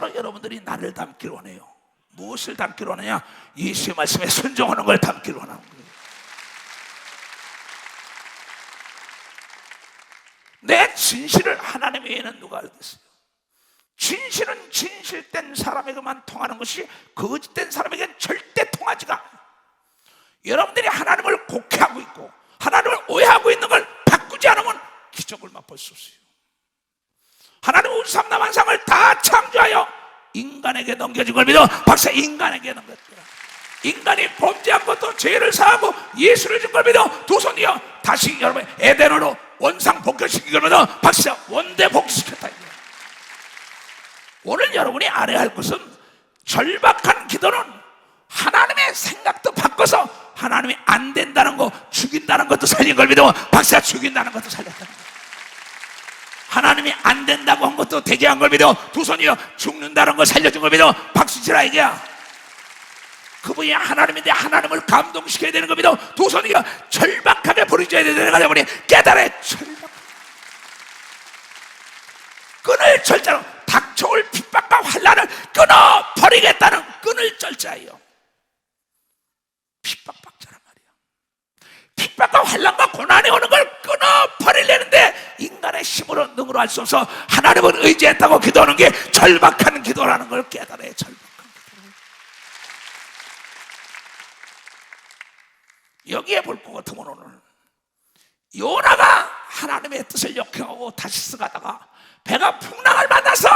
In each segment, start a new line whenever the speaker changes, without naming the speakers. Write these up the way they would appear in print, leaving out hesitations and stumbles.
진짜로 여러분들이 나를 닮기를 원해요. 무엇을 닮기를 원하냐? 예수의 말씀에 순종하는 걸 닮기를 원하는 거예요. 내 진실을 하나님 외에는 누가 알겠어요? 진실은 진실된 사람에게만 통하는 것이 거짓된 사람에게는 절대 통하지가 않아요. 여러분들이 하나님을 곡해하고 있고 하나님을 오해하고 있는 걸 바꾸지 않으면 기적을 맛볼 수 없어요. 하나님은 우주 삼라만상을 다 창조하여 인간에게 넘겨준 걸 믿어. 박사, 인간에게 넘겼더라. 인간이 범죄한 것도 죄를 사하고 예수를 준 걸 믿어. 두 손 이어 다시 여러분 에덴으로 원상 복귀시킨 걸 믿어. 박사, 원대 복귀시켰다. 오늘 여러분이 알아야 할 것은 절박한 기도는 하나님의 생각도 바꿔서 하나님이 안 된다는 거, 죽인다는 것도 살린 걸 믿어. 박사, 죽인다는 것도 살렸다는 거. 하나님이 안 된다고 한 것도 되게 한 걸 믿어. 두 손이여 죽는다는 걸 살려준 걸 믿어. 박수치라 이게야. 그분이 하나님인데 하나님을 감동시켜야 되는 걸 믿어. 두 손이여 절박하게 부르짖어야 되는 거다 보니 깨달아. 절박. 끈을 절자로 닥쳐올 핍박과 환난을 끊어버리겠다는 끈을 절자예요. 핍박박자란 말이야. 핍박과 환난과 고난이 오는 걸 끊어버리려는데 인간의 힘으로 능으로 할 수 없어 하나님을 의지했다고 기도하는 게 절박한 기도라는 걸 깨달아요. 절박한 기도. 여기에 볼 것 같으면 오늘 요나가 하나님의 뜻을 역행하고 다시스 가다가 배가 풍랑을 만나서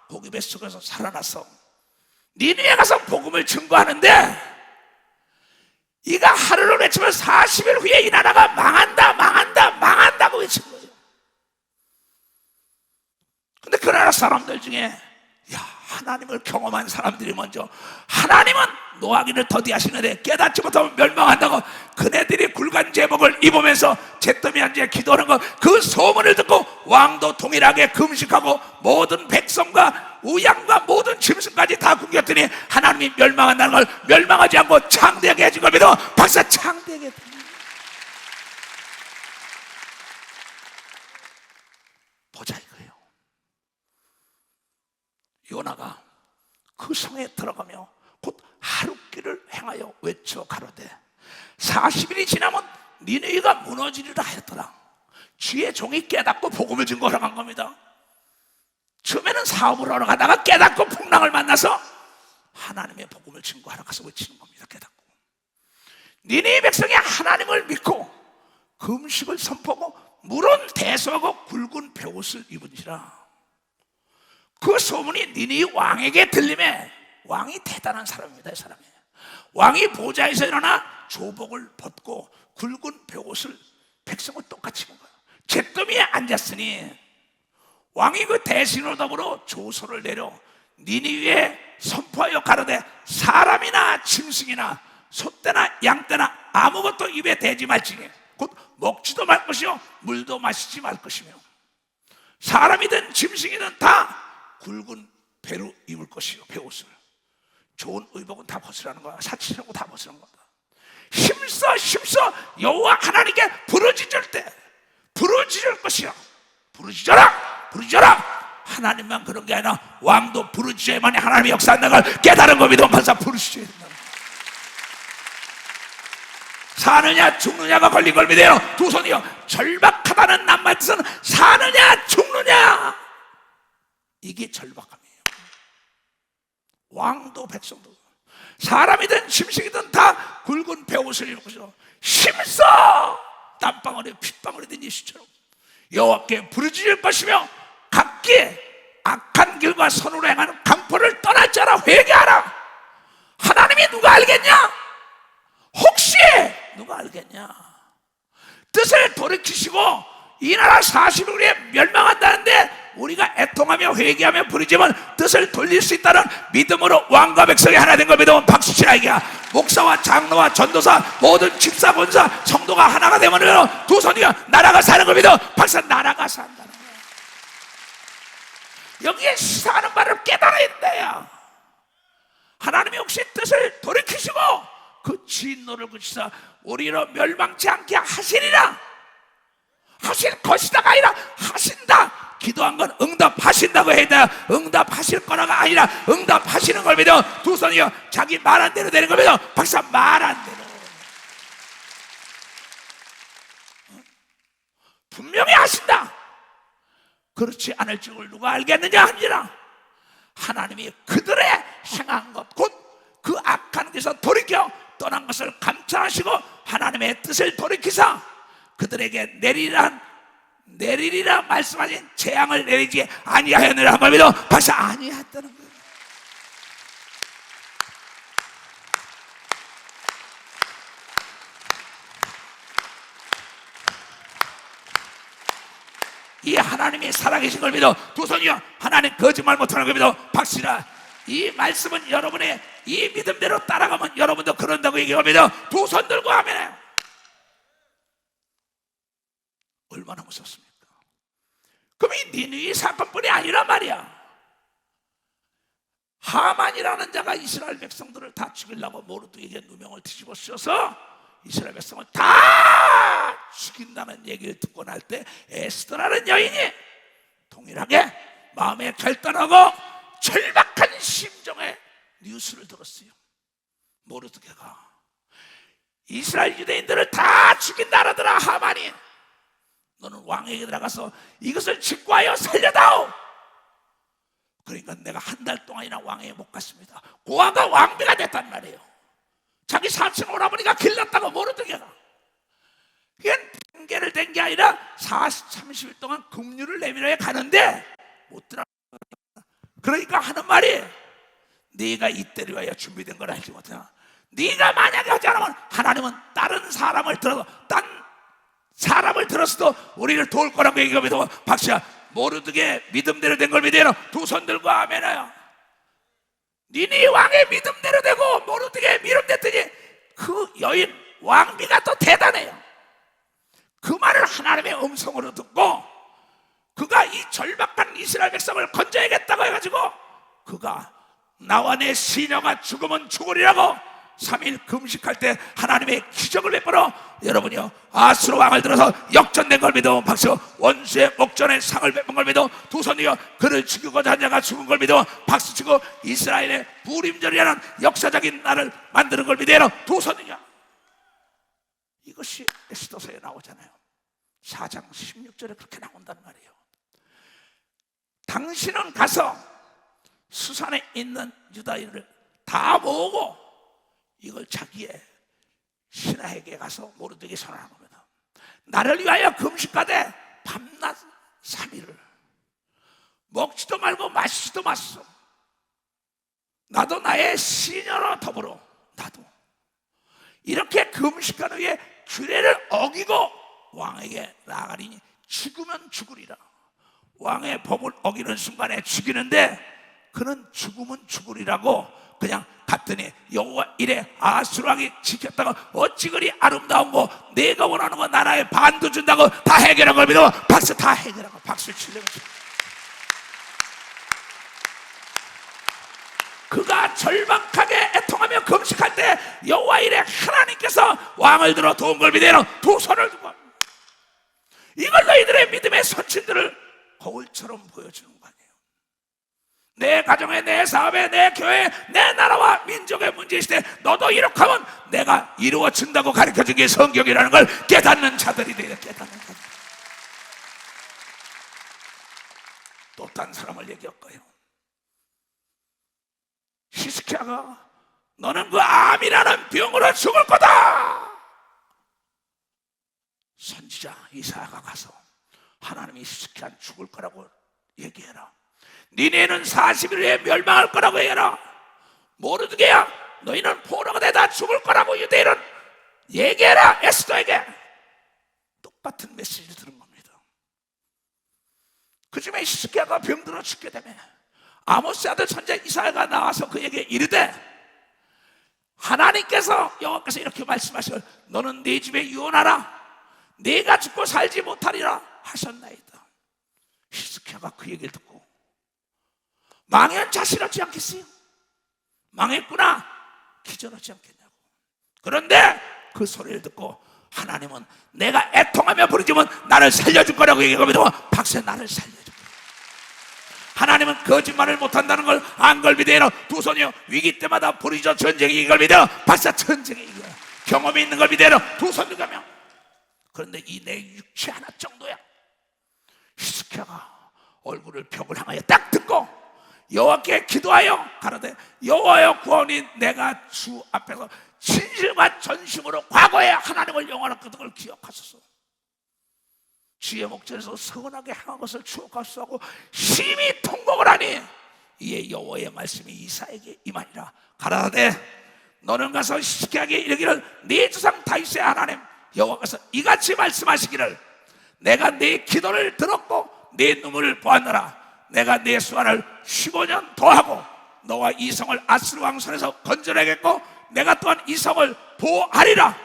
고기 뱃속에서 살아나서 니느웨에 가서 복음을 증거하는데 이가 하루를 외치면 40일 후에 이 나라가 망한다 망한다 망한다고 외친 거예요. 근데 그 나라 사람들 중에 하나님을 경험한 사람들이 먼저 하나님은 노하기를 더디하시는데 깨닫지 못하면 멸망한다고 그네들이 굵은 제복을 입으면서 잿더미 앉아 기도하는 것, 그 소문을 듣고 왕도 동일하게 금식하고 모든 백성과 우양과 모든 짐승까지 다 굶겼더니 하나님이 멸망한다는 걸 멸망하지 않고 창대하게 해준 걸 믿어. 박사, 창대하게 해준 걸 보자 이거예요. 요나가 그 성에 들어가며 곧 하룻길을 행하여 외쳐 가로되 40일이 지나면 니느웨가 무너지리라 하였더라. 주의 종이 깨닫고 복음을 증거하러 간 겁니다. 처음에는 사업을 하러 가다가 깨닫고 풍랑을 만나서 하나님의 복음을 증거하러 가서 외치는 겁니다. 깨닫고 니느웨 백성이 하나님을 믿고 금식을 선포하고 물은 대수하고 굵은 베옷을 입은지라. 그 소문이 니느웨 왕에게 들림에, 왕이 대단한 사람입니다. 이 사람이 왕이 보좌에서 일어나 조복을 벗고 굵은 베옷을 백성을 똑같이 입은 거예요. 잿더미에 앉았으니 왕이 그 대신으로 더불어 조서를 내려 니느웨에 선포하여 가로되 사람이나 짐승이나 소떼나 양떼나 아무것도 입에 대지 말지니 곧 먹지도 말 것이요 물도 마시지 말 것이며 사람이든 짐승이든 다 굵은 배로 입을 것이요 베옷을 좋은 의복은 다 벗으라는 거야. 사치라고 다 벗으라는 거다. 힘써 여호와 하나님께 부르짖을 때 부르짖을 것이야. 부르짖어라. 하나님만 그런 게 아니라 왕도 부르짖어야만이 하나님이 역사한다는 걸 깨달은 겁니다. 반사 부르짖어야 된다. 사느냐 죽느냐가 걸린 걸 믿어요. 두 손이요 절박하다는 낱말 뜻은 사느냐 죽느냐, 이게 절박함이에요. 왕도 백성도 사람이든 짐승이든 다 굵은 베옷을 입고 힘써 땀방울이 핏방울이 된 예수처럼 여호와께 부르짖을 것이며 각기 악한 길과 선으로 행하는 강포를 떠날 자라 회개하라. 하나님이 누가 알겠냐? 혹시 누가 알겠냐? 뜻을 돌이키시고 이 나라 40일 후에 멸망한다는데 우리가 애통하며 회개하며 부르짖으면 뜻을 돌릴 수 있다는 믿음으로 왕과 백성이 하나 된 걸 믿으면 박수치라 이게야. 목사와 장로와 전도사 모든 집사 권사 성도가 하나가 되면 두 손이가 나라가 사는 걸 믿어. 박사, 나라가 산다는 거야. 여기에 사는 바를 깨달아야 된다야. 하나님이 혹시 뜻을 돌이키시고 그 진노를 그치사 우리로 멸망치 않게 하시리라. 하실 것이다가 아니라 하신다. 기도한 건 응답하신다고 해야 돼. 응답하실 거라가 아니라 응답하시는 걸 믿어. 두 손이요, 자기 말한 대로 되는 걸 믿어. 박사 말한 대로 분명히 하신다. 그렇지 않을 줄 누가 알겠느냐 하니라. 하나님이 그들의 행한 것, 곧 그 악한 데서 돌이켜 떠난 것을 감찰하시고 하나님의 뜻을 돌이키사 그들에게 내리리라 말씀하신 재앙을 내리지 아니하였느라 한번 믿어. 박사 아니했다는 거예요. 이 하나님이 살아계신 걸 믿어. 두 손이요, 하나님 거짓말 못하는 걸 믿어. 박씨라, 이 말씀은 여러분의 이 믿음대로 따라가면 여러분도 그런다고 얘기하고 믿어. 두 손 들고 하면 얼마나 무섭습니까? 그럼 이 니느웨 사건뿐이 아니란 말이야. 하만이라는 자가 이스라엘 백성들을 다 죽이려고 모르드에게 누명을 뒤집어 씌워서 이스라엘 백성을 다 죽인다는 얘기를 듣고 날 때 에스더라는 여인이 동일하게 마음에 결단하고 절박한 심정의 뉴스를 들었어요. 모르드게가 이스라엘 유대인들을 다 죽인다 하더라. 하만이, 너는 왕에게 들어가서 이것을 직구하여 살려다오. 그러니까 내가 한 달 동안이나 왕에게 못 갔습니다. 고아가 왕비가 됐단 말이에요. 자기 사촌 오라버니가 길렀다고 모르드게가. 그게 핑계를 댄 게 아니라 30일 동안 급류를 내밀어야 가는데 못 들어. 그러니까 하는 말이, 네가 이때를 위하여 준비된 걸 알지 못하나. 네가 만약에 하지 않으면 하나님은 다른 사람을 들어서도 우리를 도울 거라고 얘기하면서 박씨야, 모르드게 믿음대로 된 걸 믿어라. 두 손 들고 아멘하여. 니네 왕의 믿음대로 되고 모르드게 믿음됐더니 그 여인 왕비가 또 대단해요. 그 말을 하나님의 음성으로 듣고 그가 이 절박한 이스라엘 백성을 건져야겠다고 해가지고 그가 나와 내 시녀가 죽으면 죽으리라고 3일 금식할 때 하나님의 기적을 베풀어 여러분이요, 아수르 왕을 들어서 역전된 걸 믿어. 박수. 원수의 목전에 상을 베푼 걸 믿어. 두 손이요, 그를 죽이고자 한 자가 죽은 걸 믿어. 박수 치고 이스라엘의 부림절이라는 역사적인 날을 만드는 걸 믿어. 두 손이요. 이것이 에스더서에 나오잖아요. 4장 16절에 그렇게 나온다는 말이에요. 당신은 가서 수산에 있는 유다인을 다 모으고 이걸 자기의 신하에게 가서 모르드게 선언한 겁니다. 나를 위하여 금식하되 밤낮 3일을 먹지도 말고 마시지도 마시소. 나도 나의 시녀로 더불어 나도 이렇게 금식한 후에 규례를 어기고 왕에게 나아가리니 죽으면 죽으리라. 왕의 법을 어기는 순간에 죽이는데 그는 죽으면 죽으리라고 그냥 갔더니 여호와 이래 아수르 왕이 지켰다가 어찌 그리 아름다운 거, 내가 원하는 거 나라의 반도 준다고 다 해결한 걸 믿어. 박수. 다 해결한 거 박수 치려고. 그가 절박하게 애통하며 금식할 때 여호와 이래 하나님께서 왕을 들어 도운 걸 믿어. 두 손을 두고 이걸 너희들의 믿음의 선친들을 거울처럼 보여주는 거 아니에요. 내 가정에, 내 사업에, 내 교회에, 내 나라와 민족의 문제일 때 너도 이렇게 하면 내가 이루어진다고 가르쳐준 게 성경이라는 걸 깨닫는 자들이 되어. 깨닫는 자들. 또 딴 사람을 얘기할 거예요. 히스키야가 너는 그 암이라는 병으로 죽을 거다. 선지자 이사야가 가서 하나님이 히스키야는 죽을 거라고 얘기해라. 니네는 40일 후에 멸망할 거라고 얘기해라. 모르드게야, 너희는 포로가 되다 죽을 거라고 유대인은 얘기해라. 에스더에게 똑같은 메시지를 들은 겁니다. 그 즈음에 히스키야가 병들어 죽게 되면 아모스 아들 선지자 이사야가 나와서 그에게 이르되 하나님께서 여호와께서 이렇게 말씀하시고 너는 네 집에 유언하라. 네가 죽고 살지 못하리라 하셨나이다. 히스키야가 그 얘기를 듣고 망연자실하지 않겠어요? 망했구나 기절하지 않겠냐고. 그런데 그 소리를 듣고 하나님은 내가 애통하며 부르짖으면 나를 살려줄 거라고 얘기하거든요. 박사 나를 살려줄 거야. 하나님은 거짓말을 못한다는 걸 안 걸 믿어요. 두 손이요, 위기 때마다 부르짖어 전쟁에 이걸 믿어요. 박사 전쟁에 이겨 경험이 있는 걸 믿어요. 두 손 들가며. 그런데 이 내 육체 하나 정도야. 히스기야가 얼굴을 벽을 향하여 딱 듣고 여호와께 기도하여 가로되 여호와여 구원이 내가 주 앞에서 진실과 전심으로 과거에 하나님을 영원한 걸 기억하소서. 주의 목전에서 선하게 행한 것을 추억하소서 하고 심히 통곡을 하니 이에 여호와의 말씀이 이사에게 임하니라. 가라사대 너는 가서 히스기야에게 이르기를 네 조상 다윗의 하나님 여호와께서 이같이 말씀하시기를 내가 네 기도를 들었고 네 눈물을 보았노라. 내가 네 수완을 15년 더하고 너와 이 성을 아스루 왕 손에서 건져내겠고 내가 또한 이 성을 보호하리라.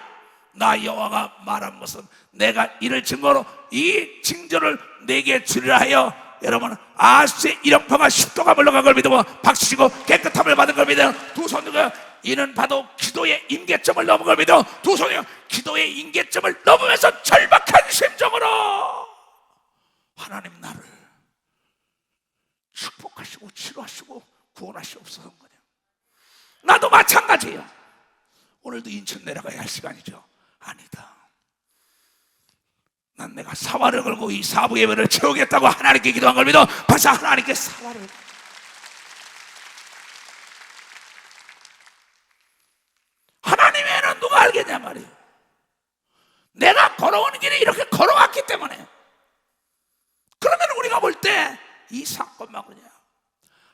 나 여호와가 말한 것은 내가 이를 증거로 이 징조를 내게 주리라 하여. 여러분 아스의 이력파가 10도가 물러간 걸 믿으며 박수치고 깨끗함을 받은 걸 믿어 두 손으로 이는 바로 기도의 임계점을 넘은 걸 믿어 두 손으로 기도의 임계점을 넘으면서 절박한 심정으로 하나님 나를 축복하시고 치료하시고 구원하시옵소서. 나도 마찬가지예요. 오늘도 인천 내려가야 할 시간이죠. 아니다. 난 내가 사활을 걸고 이 사부 예배를 채우겠다고 하나님께 기도한 걸 믿어 벌써 하나님께 사활을 하나님 외에는 누가 알겠냐 말이에요. 내가 걸어오는 길이 이렇게 걸어왔기 때문에. 그러면 우리가 볼 때 이 사건만 그냥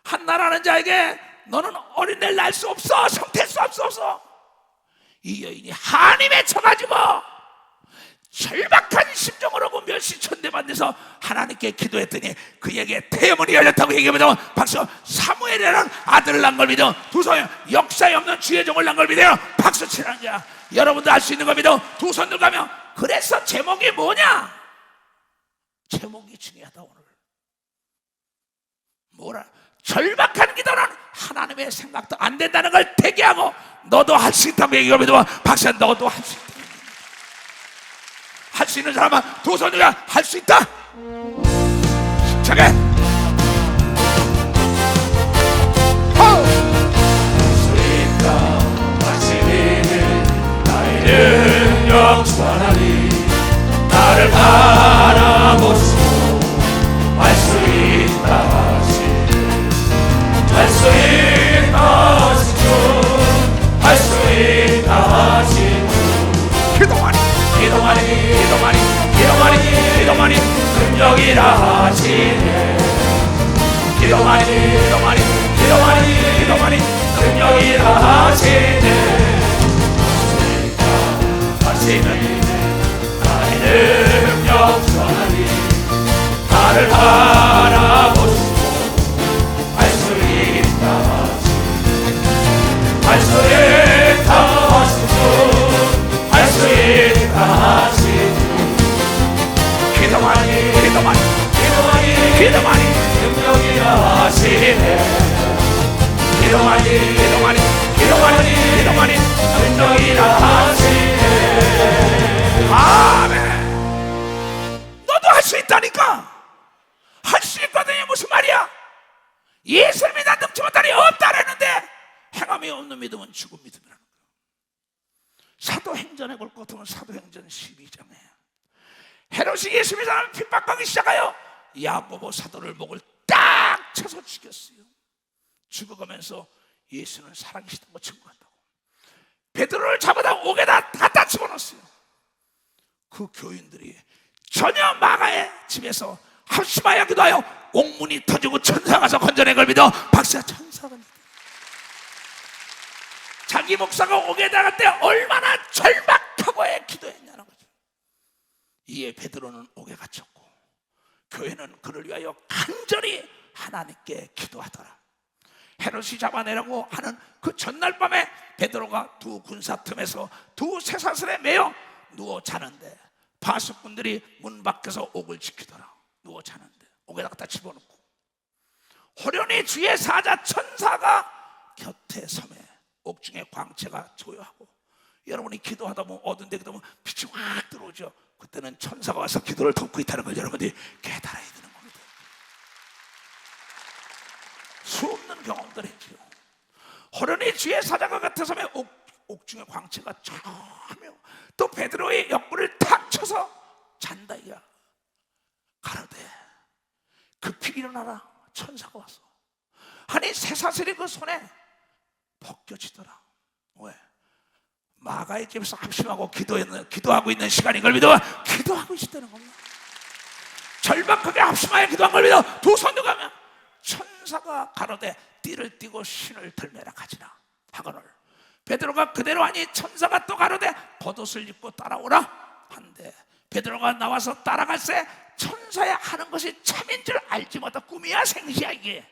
한나라는 자에게 너는 어린애를 낳을 수 없어, 성태할 수 없어. 이 여인이 한이 맺혀가지고 절박한 심정으로 그 멸시천대만 돼서 하나님께 기도했더니 그에게 태문이 열렸다고 얘기하면 박수. 사무엘이라는 아들을 낳은 걸 믿어 두 손 역사에 없는 주의 종을 낳은 걸 믿어요. 박수 치라는 자. 여러분도 알 수 있는 걸 믿어 두 손 들가며. 그래서 제목이 뭐냐? 제목이 중요하다. 오늘 뭐라? 절박한 기도는 하나님의 생각도 안 된다는 걸 대기하고 너도 할 수 있다고 얘기하면 박수. 너도 할 수 있다. 할 수 있는 사람은 두 손으로 할 수 있다. 힘차게. 수 있다. 하시니 나의 능력 주하나니 나를 바라보시고 할 수 있다 할 수 있다 하신 주 할 수 있다 하신 주 기도만이 능력이라 하시네. 기도만이 능력이라 하시네. 하시는 나의 능력 주하나니 나를 바라보시고 할 수 있다 할 수 있다 하신 주 할 수 있다 하신 기도만이 능력이라 하시네. 기도만이 능력이라 하시네. 아멘. 너도 할 수 있다니까. 할 수 있거든요. 무슨 말이야? 예수를 믿어 능치 못하니 없다 그랬는데 행함이 없는 믿음은 죽은 믿음이라는 거예요. 사도행전에 볼 것 같으면 사도행전 12장에 헤롯이 예수 믿는 사람을 핍박하기 시작하여 야고보 사도를 목을 딱 쳐서 죽였어요. 죽어가면서 예수는 살아계시다고 증거한다고 베드로를 잡아다 옥에다 갖다 집어넣었어요. 그 교인들이 전혀 마가의 집에서 합심하여 기도하여 옥문이 터지고 천사가 가서 건져낸 걸 믿어 박사. 천사가 자기 목사가 옥에다 갈 때 얼마나 절박하고 기도했냐는 거죠. 이에 베드로는 옥에 갇혔고 교회는 그를 위하여 간절히 하나님께 기도하더라. 헤롯이 잡아내라고 하는 그 전날 밤에 베드로가 두 군사 틈에서 두 쇠사슬에 매여 누워 자는데 파수꾼들이 문 밖에서 옥을 지키더라. 누워 자는데 옥에다 갖다 집어넣고 호련히 주의 사자 천사가 곁에 섬에 옥중에 광채가 조여하고 여러분이 기도하다 보면 어두운 데 기도하면 빛이 확 들어오죠. 그때는 천사가 와서 기도를 돕고 있다는 걸 여러분들이 깨달아야 되는 겁니다. 그런 경험들 했지요. 호련히 주의 사자가 같아서며 옥중의 광채가 쫙하며 또 베드로의 옆구리를 탁 쳐서 잔다 이야. 가로되 급히 일어나라. 천사가 왔어. 아니 쇠사슬이 그 손에 벗겨지더라. 왜? 마가의 집에서 합심하고 기도하고 있는 시간인 걸 믿어. 기도하고 있었다는 겁니다. 절박하게 합심하여 기도한 걸 믿어. 두 손 들어가면 천사가 가로되 띠를 띠고 신을 들매라 가지라 하거늘 베드로가 그대로 하니 천사가 또 가로되 겉옷을 입고 따라오라 한데 베드로가 나와서 따라갈새 천사야 하는 것이 참인 줄 알지 못하 꿈이야 생시야 이게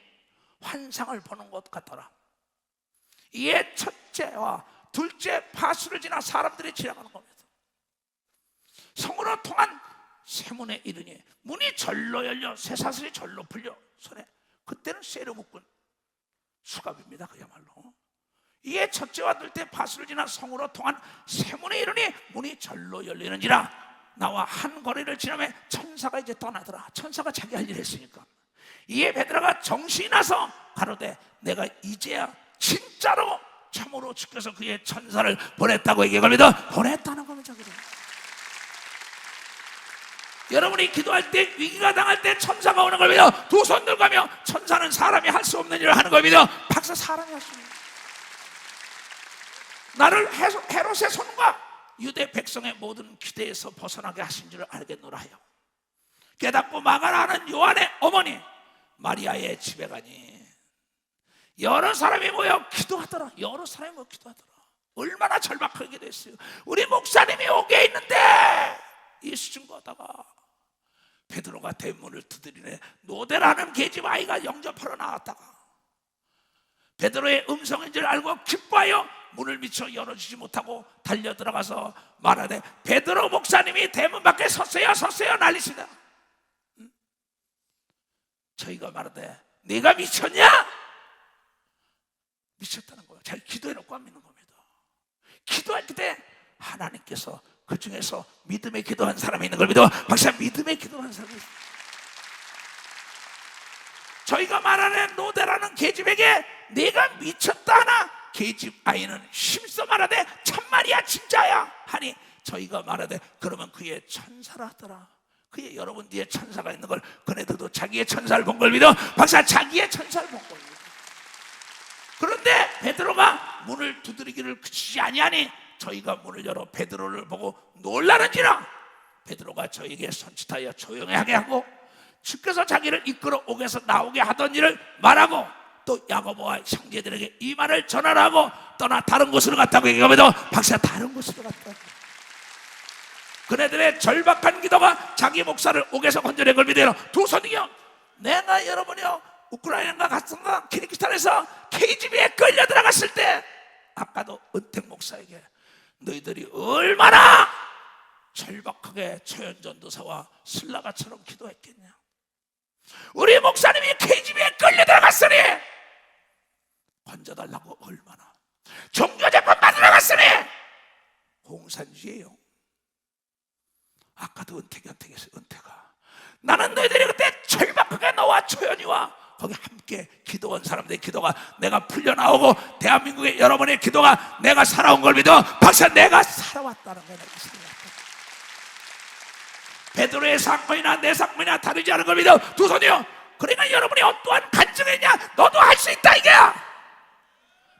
환상을 보는 것 같더라. 이에 첫째와 둘째 파수를 지나 사람들이 지나가는 겁니다. 성으로 통한 세문에 이르니 문이 절로 열려 쇠사슬이 절로 풀려 손에 그때는 쇠로 묶은 수갑입니다. 그야말로. 이에 첫째와 둘째 파수를 지나 성으로 통한 세문에 이르니 문이 절로 열리는지라 나와 한 거리를 지나며 천사가 이제 떠나더라. 천사가 자기 할 일을 했으니까. 이에 베드로가 정신이 나서 가로되 내가 이제야 진짜로 참으로 주께서 그의 천사를 보냈다고 얘기합니다. 보냈다는 겁니다. 여러분이 기도할 때 위기가 당할 때 천사가 오는 걸 믿어 두 손 들고가며 천사는 사람이 할 수 없는 일을 하는 걸 믿어 박사 사람이 할 수 없는 일. 나를 헤롯의 손과 유대 백성의 모든 기대에서 벗어나게 하신 줄을 알겠노라 하여 깨닫고 마가라는 요한의 어머니 마리아의 집에 가니 여러 사람이 모여 기도하더라. 여러 사람이 모여 기도하더라. 얼마나 절박하게 됐어요. 우리 목사님이 오게 있는데 이 수준거 하다가 베드로가 대문을 두드리네. 노대라는 계집 아이가 영접하러 나왔다가 베드로의 음성인 줄 알고 기뻐하여 문을 미쳐 열어주지 못하고 달려 들어가서 말하되 베드로 목사님이 대문 밖에 섰어요 난리시다. 저희가 말하되 네가 미쳤냐? 미쳤다는 거예요. 자기 기도해놓고 안 믿는 겁니다. 기도할 때 하나님께서 그 중에서 믿음의 기도한 사람이 있는 걸 믿어. 박사 믿음의 기도한 사람이 있어요. 저희가 말하는 노대라는 계집에게 네가 미쳤다 하나 계집 아이는 힘써 말하되 참말이야 진짜야 하니 저희가 말하되 그러면 그의 천사라 하더라. 그의 여러분 뒤에 천사가 있는 걸 그네들도 자기의 천사를 본 걸 믿어. 박사 자기의 천사를 본 걸 믿어. 그런데 베드로가 문을 두드리기를 그치지 아니하니 저희가 문을 열어 베드로를 보고 놀라는지라 베드로가 저에게 손짓하여 조용히 하게 하고 주께서 자기를 이끌어 옥에서 나오게 하던 일을 말하고 또 야고보와 형제들에게 이 말을 전하라고 떠나 다른 곳으로 갔다고 얘기하면서 박사 다른 곳으로 갔다. 그네들의 절박한 기도가 자기 목사를 옥에서 건져낸 걸 믿어요. 두 손이요. 내가 여러분이요 우크라이나가 갔던가 키르기스탄에서 KGB에 끌려 들어갔을 때 아까도 은택 목사에게 너희들이 얼마나 절박하게 최연전도사와 슬라가처럼 기도했겠냐. 우리 목사님이 KGB에 끌려 들어갔으니 건져달라고 얼마나 종교재판 받으러 갔으니 공산주의예요. 아까도 은택했어요. 은택아 나는 너희들이 그때 절박하게 너와 초연이와 거기 함께 기도한 사람들의 기도가 내가 풀려나오고 대한민국의 여러분의 기도가 내가 살아온 걸 믿어. 박사 내가 살아왔다는 거야. 내가 살아왔다. 베드로의 사건이나 내 사건이나 다르지 않은 걸 믿어. 두 손이요. 그러니까 여러분이 어떠한 간증이냐 너도 할 수 있다 이게야.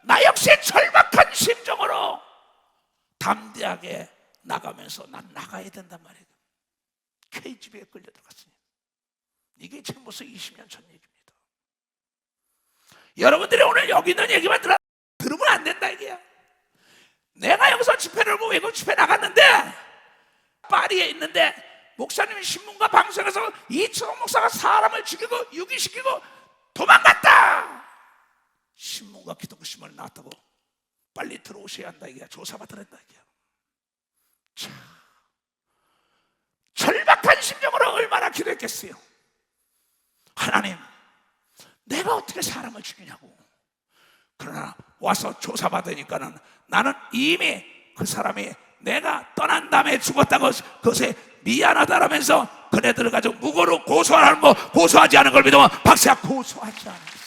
나 역시 절박한 심정으로 담대하게 나가면서 난 나가야 된단 말이에요. KGB에 끌려 들어갔으니 이게 지금 벌써 20년 전 얘기입니다. 여러분들이 오늘 여기 있는 얘기만 들으면 안 된다 이게야. 내가 여기서 집회를 하고 외국 집회 나갔는데 파리에 있는데 목사님이 신문과 방송에서 이철호 목사가 사람을 죽이고 유기시키고 도망갔다. 신문과 기독교 신문에 나왔다고 빨리 들어오셔야 한다 이게야. 조사받으라 한다 이게야. 자, 절박한 심정으로 얼마나 기도했겠어요. 하나님 내가 어떻게 사람을 죽이냐고. 그러나 와서 조사받으니까는 나는 이미 그 사람이 내가 떠난 다음에 죽었다고 그것에 미안하다라면서 그네들을 가지고 무고로 고소하는 거 고소하지 않은 걸 믿으면 박사 고소하지 않았어.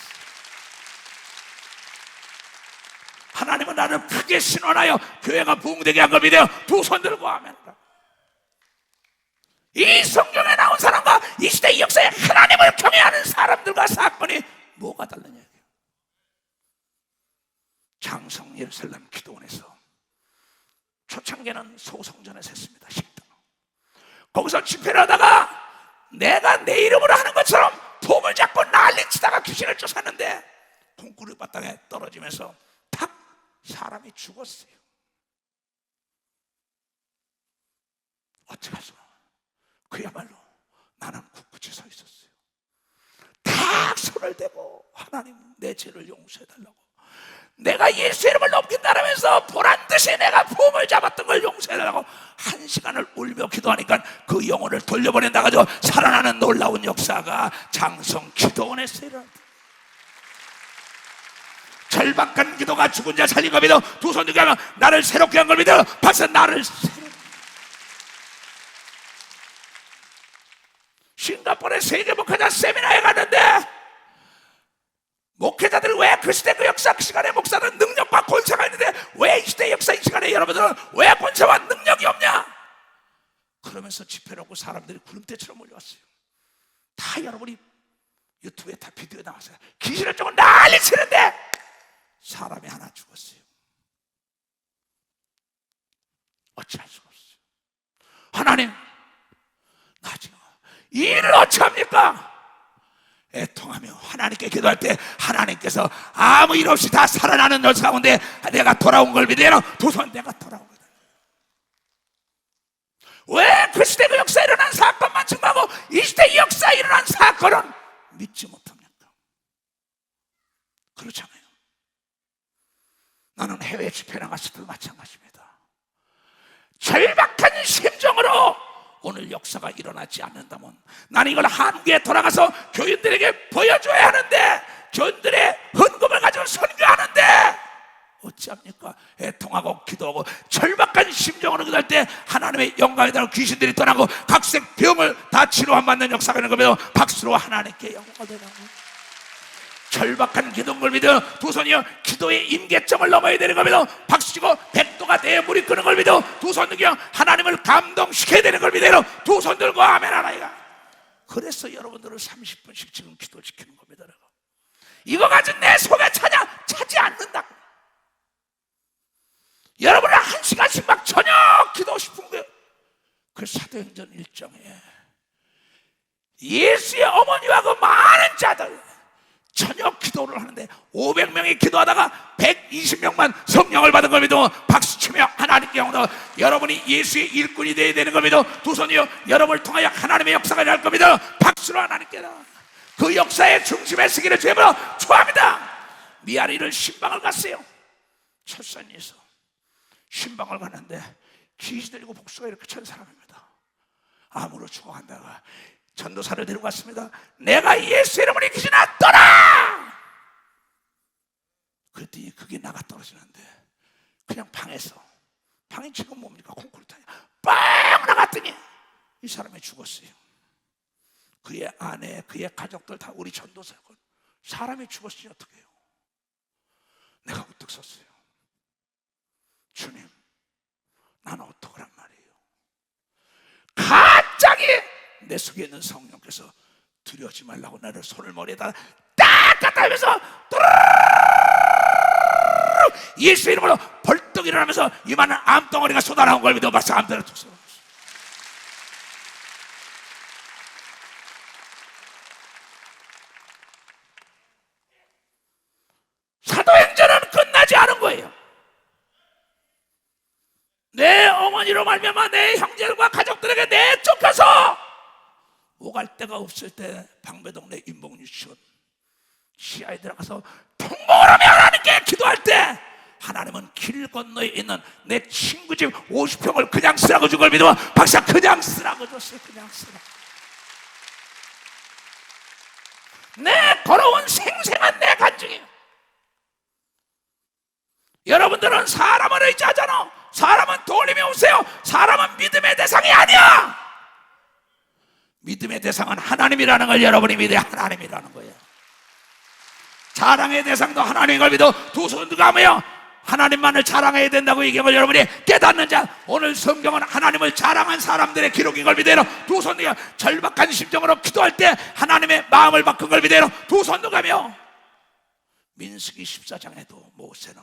하나님은 나를 크게 신원하여 교회가 부흥되게 한 걸 믿어요. 두 손 들고 아멘. 이 성경에 나온 사람과 이 시대 역사에 하나님을 경외하는 사람들과 사건이 뭐가 다르냐. 장성 예루살렘 기도원에서 초창기는 소성전에서 했습니다. 식당. 거기서 집회를 하다가 내가 내 이름으로 하는 것처럼 폼을 잡고 난리치다가 귀신을 쫓았는데 콩쿠르 바닥에 떨어지면서 탁 사람이 죽었어요. 어떡하죠? 그야말로 나는 굳굳이 서 있었어요. 탁 손을 대고 하나님 내 죄를 용서해달라고, 내가 예수 이름을 높인다면서 보란듯이 내가 폼을 잡았던 걸 용서해달라고 1시간을 울며 기도하니까 그 영혼을 돌려보낸다 가지고 살아나는 놀라운 역사가 장성 기도원에서 일어났다. 절박한 기도가 죽은 자 살린 걸 믿어. 두 손 들고 하면 나를 새롭게 한 걸 믿어. 박사 나를 새롭게. 싱가포르에 세계 목회자 세미나에 갔는데 목회자들은 왜 그 시대 그 역사 그 시간에 목사는 능력과 권세가 있는데 왜 이 시대 역사 이 시간에 여러분들은 왜 권세와 능력이 없냐? 그러면서 집회를 하고 사람들이 구름대처럼 몰려왔어요. 다 여러분이 유튜브에 다 비디오 나왔어요. 귀신을 쫓고 난리 치는데 사람이 하나 죽었어요. 어찌할 수가 없어요. 하나님, 나 지금 이 일을 어찌합니까? 애통하며 하나님께 기도할 때 하나님께서 아무 일 없이 다 살아나는 역사 가운데 내가 돌아온 걸 믿어요. 두 손 내가 돌아온 거다. 왜 그 시대 그 역사에 일어난 사건만 증거하고 이 시대 이 역사에 일어난 사건은 믿지 못합니까? 그렇잖아요. 나는 해외 집회 나갔을 때도 마찬가지입니다. 절박한 심정으로 오늘 역사가 일어나지 않는다면 나는 이걸 한국에 돌아가서 교인들에게 보여줘야 하는데, 교인들의 헌금을 가지고 선교하는데 어찌합니까? 애통하고 기도하고 절박한 심정으로 기도할 때 하나님의 영광에 따라 귀신들이 떠나고 각색 병을 다 치료받는 역사가 있는 거며 박수로 하나님께 영광을 드리고, 절박한 기도를 믿어 두 손이요 기도의 임계점을 넘어야 되는 겁니다. 박수치고 백도가 내 물이 끄는 걸 믿어 두 손 들고 하나님을 감동시켜야 되는 걸 믿어 두 손 들고 아멘 하나이가. 그래서 여러분들은 30분씩 지금 기도 지키는 겁니다. 이거 가지고 내 속에 차지 않는다. 여러분은 1시간씩 막 저녁 기도 싶은 거예요. 그 사도행전 1장에 예수의 어머니와 그 많은 자들 저녁 기도를 하는데 500명이 기도하다가 120명만 성령을 받은 걸 믿어 박수치며 하나님께 영광. 여러분이 예수의 일꾼이 되어야 되는 걸 믿어 두 손이요 여러분을 통하여 하나님의 역사가 일어날 걸 믿어 박수로 하나님께 그 역사의 중심에 서기를 주님으로 축원합니다. 미아리를 신방을 갔어요. 철산리에서 신방을 갔는데 귀신 들리고 복수가 이렇게 찬 사람입니다. 암으로 죽어간다가 전도사를 데리고 갔습니다. 내가 예수 이름으로 귀신아 떠나! 그랬더니 그게 나가 떨어지는데 그냥 방에서, 방이 지금 뭡니까? 콘크리트야. 빵 나갔더니 이 사람이 죽었어요. 그의 아내, 그의 가족들 다 우리 전도사고 사람이 죽었으니 어떻게 해요? 내가 우뚝 섰어요. 주님, 나는 어떡하란 말이에요? 갑자기 내 속에 있는 성령께서 두려워하지 말라고 나를 손을 머리에다 딱 갖다 하면서 예수 이름으로 벌떡 일어나면서 이만한 암덩어리가 쏟아나온 걸 믿어 봤어. 암덩어리 tus어. 사도행전은 끝나지 않은 거예요. 내 어머니로 말미암아 내 형제들과 가족들에게 내쫓겨서 오갈 데가 없을 때 방배동네 인봉유치원 시야에 들어가서 통곡을 하며 하나님께 기도할 때 하나님은 길 건너에 있는 내 친구 집 50평을 그냥 쓰라고 준 걸 믿어 박사 그냥 쓰라고 줬어요. 그냥 쓰라고. 내 걸어온 생생한 내 간증이에요. 여러분들은 사람을 의지하잖아. 사람은 돌림이 오세요. 사람은 믿음의 대상이 아니야. 믿음의 대상은 하나님이라는 걸 여러분이 믿어야 하나님이라는 거예요. 자랑의 대상도 하나님인 걸 믿어 두 손 들고 하며 하나님만을 자랑해야 된다고 얘기하면 여러분이 깨닫는 자, 오늘 성경은 하나님을 자랑한 사람들의 기록인 걸 믿어요. 두 손으로 절박한 심정으로 기도할 때 하나님의 마음을 바꾼 걸 믿어요. 두 손도 가며 민수기 14장에도 모세는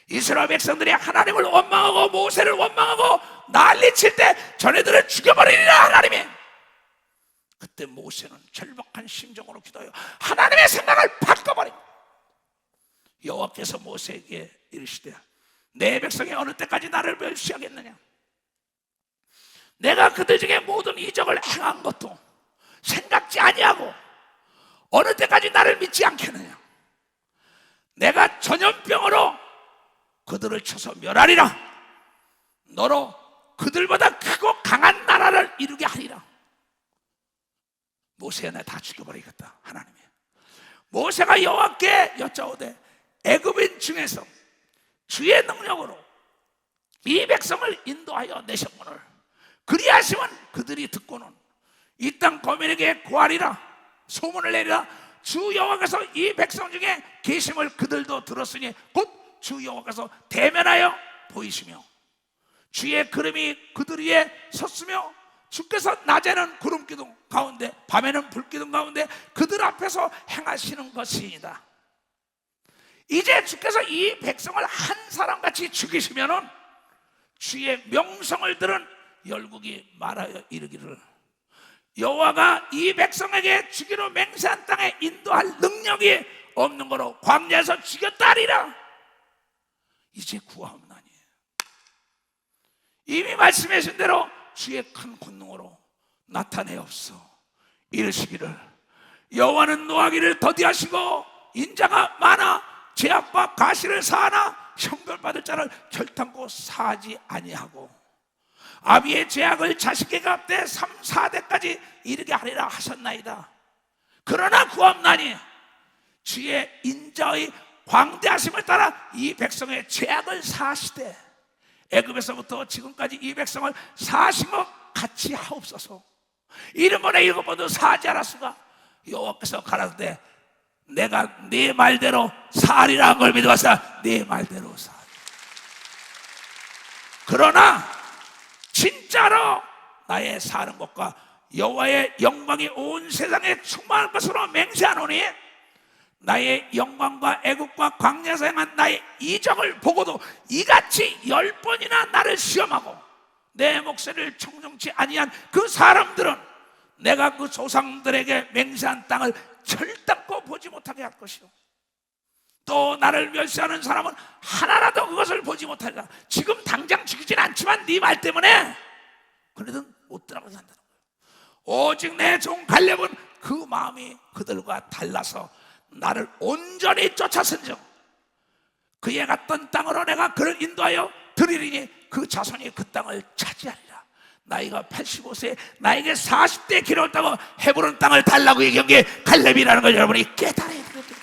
이스라엘 백성들이 하나님을 원망하고 모세를 원망하고 난리칠 때 전애들을 죽여버리리라 하나님이. 그때 모세는 절박한 심정으로 기도해요. 하나님의 생각을 바꿔버립니다. 여호와께서 모세에게 이르시되 내 백성이 어느 때까지 나를 멸시하겠느냐? 내가 그들 중에 모든 이적을 행한 것도 생각지 아니하고 어느 때까지 나를 믿지 않겠느냐? 내가 전염병으로 그들을 쳐서 멸하리라. 너로 그들보다 크고 강한 나라를 이루게 하리라. 모세야, 내가 다 죽여버리겠다 하나님이. 모세가 여호와께 여짜오되 애굽인 중에서 주의 능력으로 이 백성을 인도하여 내셨거늘 그리하시면 그들이 듣고는 이 땅 거민에게 고하리라 소문을 내리라. 주 여호와께서 이 백성 중에 계심을 그들도 들었으니 곧 주 여호와께서 대면하여 보이시며 주의 구름이 그들 위에 섰으며 주께서 낮에는 구름 기둥 가운데 밤에는 불 기둥 가운데 그들 앞에서 행하시는 것이니이다. 이제 주께서 이 백성을 한 사람같이 죽이시면은 주의 명성을 들은 열국이 말하여 이르기를 여호와가 이 백성에게 주기로 맹세한 땅에 인도할 능력이 없는 거로 광야에서 죽였다 하리라. 이제 구하옵나니 이미 말씀하신 대로 주의 큰 권능으로 나타내옵소. 이르시기를 여호와는 노하기를 더디하시고 인자가 많아 죄악과 가시를 사하나 형벌받을 자를 결탄코 사하지 아니하고 아비의 죄악을 자식에게 갚되 3, 4대까지 이르게 하리라 하셨나이다. 그러나 구하옵나니 주의 인자의 광대하심을 따라 이 백성의 죄악을 사하시되 애굽에서부터 지금까지 이 백성을 사하신 것 같이 하옵소서. 이름번에 7번도 사하지 않았으가 여호와께서 가라사대 내가 네 말대로 사하리라 한 걸 믿어봤어. 네 말대로 사하리라. 그러나 진짜로 나의 사는 것과 여호와의 영광이 온 세상에 충만할 것으로 맹세하노니 나의 영광과 애국과 광야에서 행한 나의 이적을 보고도 이같이 10번이나 나를 시험하고 내 목소리를 청정치 아니한 그 사람들은 내가 그 조상들에게 맹세한 땅을 절단코 보지 못하게 할 것이요 또 나를 멸시하는 사람은 하나라도 그것을 보지 못하리라. 지금 당장 죽이진 않지만 네 말 때문에 그래도 못 들어가게 한다는 거예요. 오직 내 종 갈렙은 그 마음이 그들과 달라서 나를 온전히 쫓았은즉 그의 갔던 땅으로 내가 그를 인도하여 드리리니 그 자손이 그 땅을 차지하리라. 나이가 85세 나에게 40대 길었다고 헤브론 땅을 달라고 얘기한 게 갈렙이라는 걸 여러분이 깨달아야 됩니다.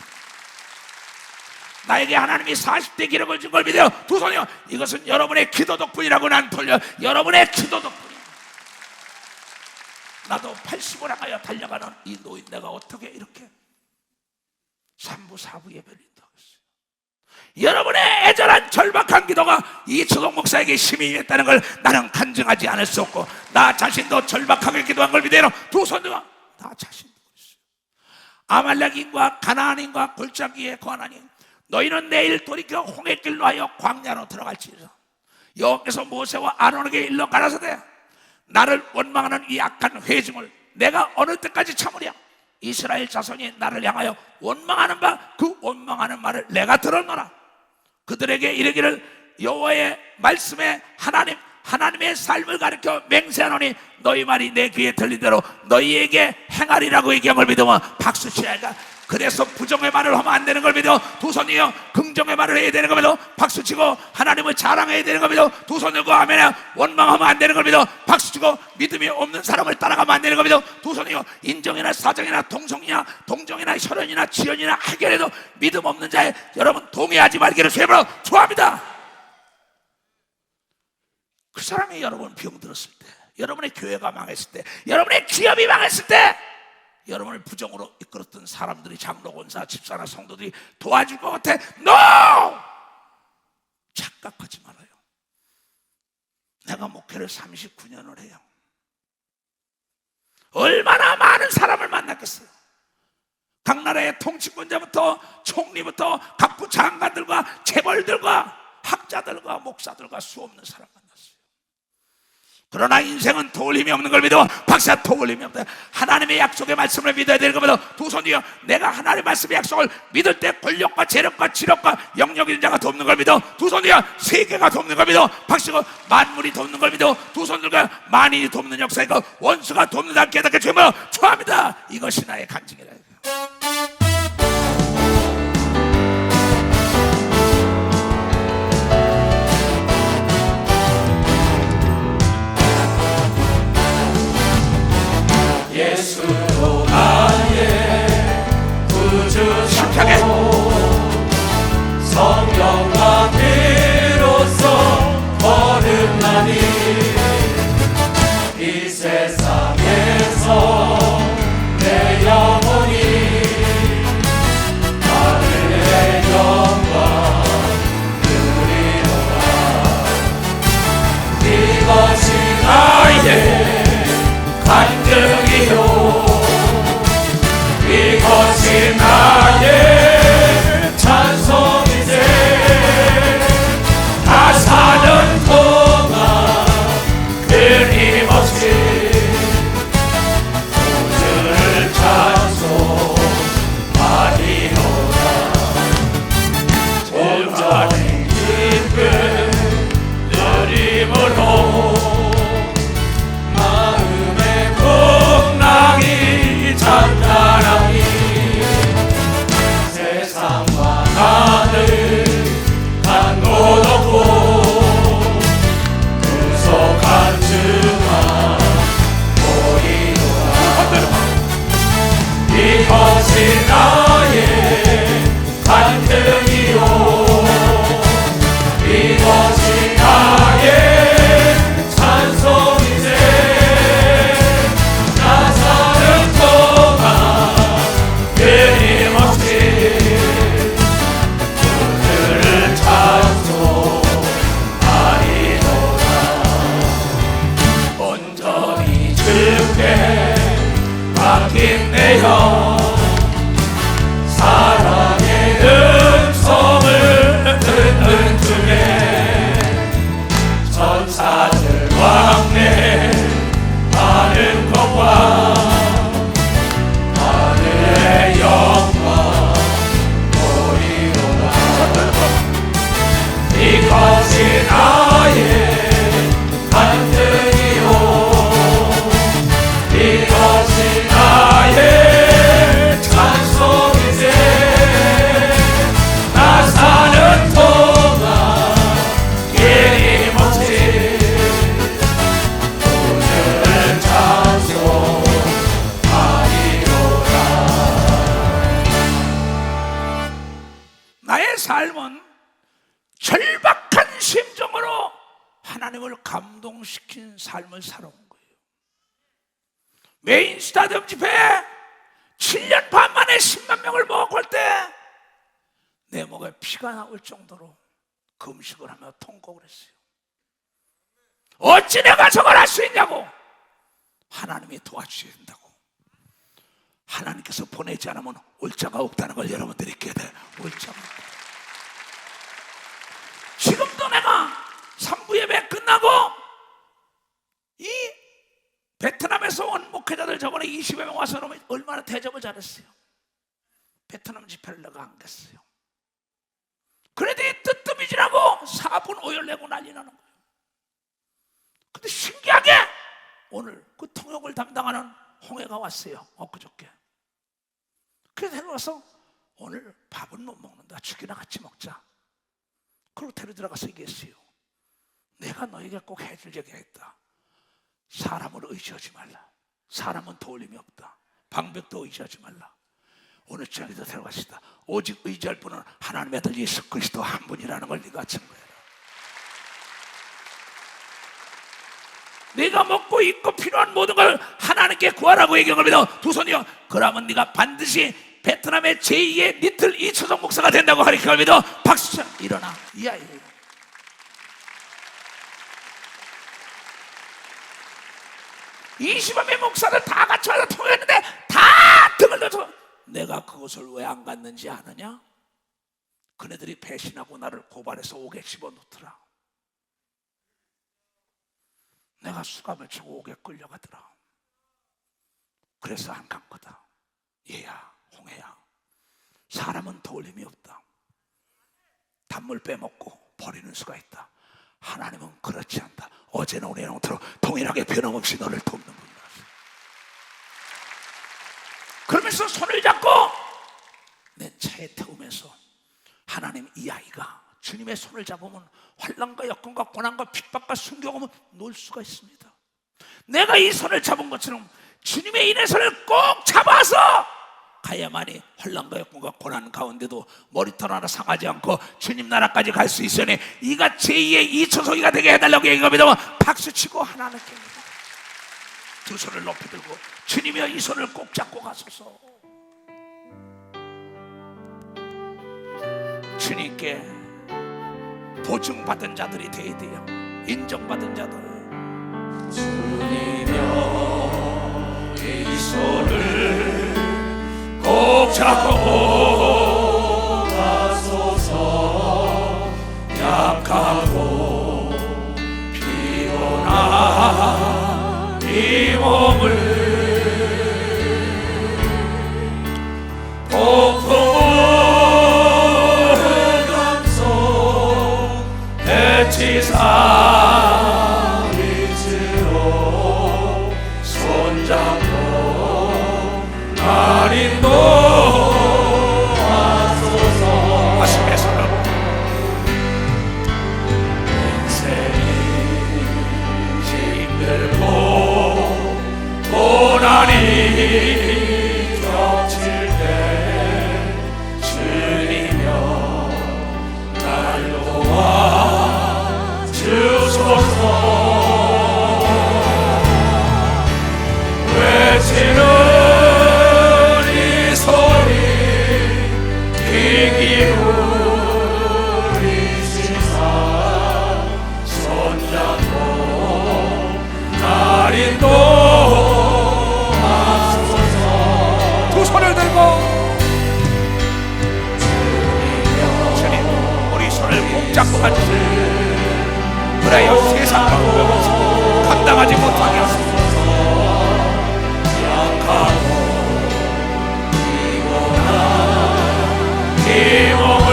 나에게 하나님이 40대 기록을 준 걸 믿어요. 두 손이요. 이것은 여러분의 기도 덕분이라고 난 돌려. 여러분의 기도 덕분이야. 나도 80을 향하여 달려가는 이 노인 내가 어떻게 이렇게 3부 4부 예배를 인도하겠어요. 여러분의 애절한 절박한 기도가 이 주동 목사에게 힘이 있다는 걸 나는 간증하지 않을 수 없고 나 자신도 절박하게 기도한 걸 믿어요. 두 손들과 나 자신도 있어요. 아말렉인과 가나안인과 골짜기에 거하나니 너희는 내일 돌이켜 홍해길로 하여 광야로 들어갈지니라. 여호와께서 모세와 아론에게 일러 가라사대 나를 원망하는 이 악한 회중을 내가 어느 때까지 참으랴. 이스라엘 자손이 나를 향하여 원망하는 바 그 원망하는 말을 내가 들었노라. 그들에게 이르기를 여호와의 말씀에 하나님의 삶을 가르쳐 맹세하노니 너희 말이 내 귀에 들린 대로 너희에게 행하리라고 얘기한 걸 믿으면 박수 쳐야겠다. 그래서 부정의 말을 하면 안 되는 걸 믿어. 두 손이요. 긍정의 말을 해야 되는 걸 믿어. 박수치고 하나님을 자랑해야 되는 걸 믿어. 두 손 들고 아멘에 원망하면 안 되는 걸 믿어. 박수치고 믿음이 없는 사람을 따라가면 안 되는 걸 믿어. 두 손이요. 인정이나 사정이나 동정이나 혈연이나 지연이나 해결해도 믿음 없는 자에 여러분 동의하지 말기를 주님으로 축원합니다. 그 사람이 여러분 병들었을 때, 여러분의 교회가 망했을 때, 여러분의 기업이 망했을 때 여러분을 부정으로 이끌었던 사람들이 장로, 권사, 집사나 성도들이 도와줄 것 같아. NO! 착각하지 말아요. 내가 목회를 39년을 해요. 얼마나 많은 사람을 만났겠어요. 각 나라의 통치권자부터 총리부터 각부 장관들과 재벌들과 학자들과 목사들과 수없는 사람 만났어요. 그러나 인생은 도울 힘이 없는 걸 믿어. 박사, 도울 힘이 없다. 하나님의 약속의 말씀을 믿어야 되는 겁니다. 두 손이요, 내가 하나님의 말씀의 약속을 믿을 때 권력과 재력과 지력과 영역 있는 자가 돕는 걸 믿어. 두 손이요, 세계가 돕는 걸 믿어. 박씨가 만물이 돕는 걸 믿어. 두 손들과 만인이 돕는 역사이고 원수가 돕는 자 깨닫게 주며 축하합니다. 이것이 나의 간증이라.
예수로 나의 구주시고 성령과 피로써 거듭나니 이 세상에서 내 영혼이 하늘의 영광 누리노라. 이것이 나의 간증이요, 이것이 나의 찬송이세. 나 사는 동안 끊임없이 구주를 찬송하리로다. 온전히 기쁜 느림으로 찬란하니 세상과 나를 한 곳 없고 구속한 주만 보이노라. 이것이 나의 간증이요, 이것이 나의 찬송이세. 나 사는 동안 끊임없이 주를 찬송하리로다. 온전히 주께 맡긴 내 영, 사랑의 음성을 듣는 중에 천사들 왕래 하는 것과 하늘의 영광 보이로다. 이것이 나의 간증이요, 이것이 나의 찬송이세. 나 사는 동안 끊임없이 주를 찬송하리로다.
나의 삶은 절박한 심정으로 하나님을 감동시킨 삶을 살아온 거예요. 메인 스타디움 집회에 7년 반 만에 10만 명을 모아올 때 내 목에 피가 나올 정도로 금식을 하며 통곡을 했어요. 어찌 내가 저걸 할 수 있냐고. 하나님이 도와주셔야 된다고. 하나님께서 보내지 않으면 올 자가 없다는 걸 여러분들이 깨야 돼. 올 자가 없다. 지금도 내가 3부 예배 끝나고 이 베트남에서 온 목회자들 저번에 20여 명 와서 얼마나 대접을 잘했어요. 베트남 집회를 내가 안 갔어요. 그래도 이 뜨뜻미지라고 4분 오열내고 난리 나는 거예요. 근데 신기하게 오늘 그 통역을 담당하는 홍해가 왔어요. 엊그저께. 그래서 데려와서 오늘 밥은 못 먹는다. 죽이나 같이 먹자. 그리고 데려 들어가서 얘기했어요. 내가 너에게 꼭 해줄 얘기가 있다. 사람을 의지하지 말라. 사람은 도울 힘이 없다. 방백도 의지하지 말라. 오늘 저녁에도 데려갔습니다. 오직 의지할 분은 하나님의 아들 예수 그리스도 한 분이라는 걸 네가 증거해라. 네가 먹고 입고 필요한 모든 걸 하나님께 구하라고 얘기한 겁니다. 두 손이요. 그러면 네가 반드시 베트남의 제2의 리틀 이초성 목사가 된다고 가르쳐 겁니다. 박수쳐 일어나. 이 아이예요. 20여 명 목사를 다 같이 와서 통역했는데 다 등을 넣어서 내가 그것을 왜 안 갔는지 아느냐? 그네들이 배신하고 나를 고발해서 옥에 집어넣더라. 내가 수감을 치고 옥에 끌려가더라. 그래서 안 간 거다. 얘야, 홍해야, 사람은 도울림이 없다. 단물 빼먹고 버리는 수가 있다. 하나님은 그렇지 않다. 어제나 오늘 영토로 동일하게 변함없이 너를 돕는 분이다. 그러면서 손을 잡고 내 차에 태우면서 하나님, 이 아이가 주님의 손을 잡으면 환난과 역경과 고난과 핍박과 순교하면 놓을 수가 있습니다. 내가 이 손을 잡은 것처럼 주님의 인의 손을 꼭 잡아서 가야만이 환난과 역경과 고난 가운데도 머리털 하나 상하지 않고 주님 나라까지 갈 수 있으니 이가 제2의 이초석이가 되게 해달라고 얘기하면 박수치고 하나님께 두 손을 높이 들고 주님이여 이 손을 꼭 잡고 가소서. 주님께 보증받은 자들이 되어야 돼요. 인정받은 자들.
주님여 이 손을 꼭 잡고 가소서. 약하고 피곤한 이 몸을 폭풍을 감소 해치사 빛으로 손잡고 날 인도하소서.
가슴에 손을
인생이 힘들고 고난이 겹칠 때 주님여 날 도와주소서. 외치는 이 소리 귀 기울이시사 손잡고 날 인도하소서.
두 손을 들고 주님, 우리 손을 꼭 잡고 가주세요. 그래요 세상과 무역을 감당하지 못하게 하소서.
이 몸을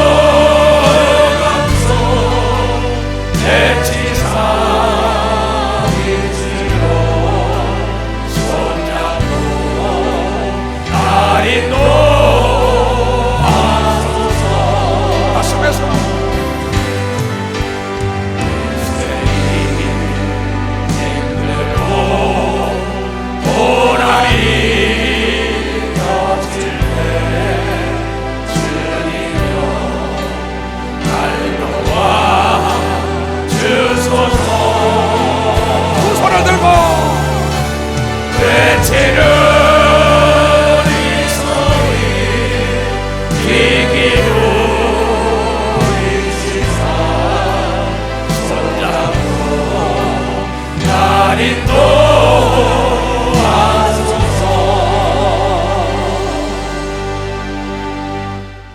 폭풍을 감소 해치사 빛으로 손잡고 날 인도하소서.
가슴에 손을
고난이 겹칠 때 주님여 날 도와주소서.
두 손을 들고
외치는 이 소리 귀 기울이시사 손잡고 날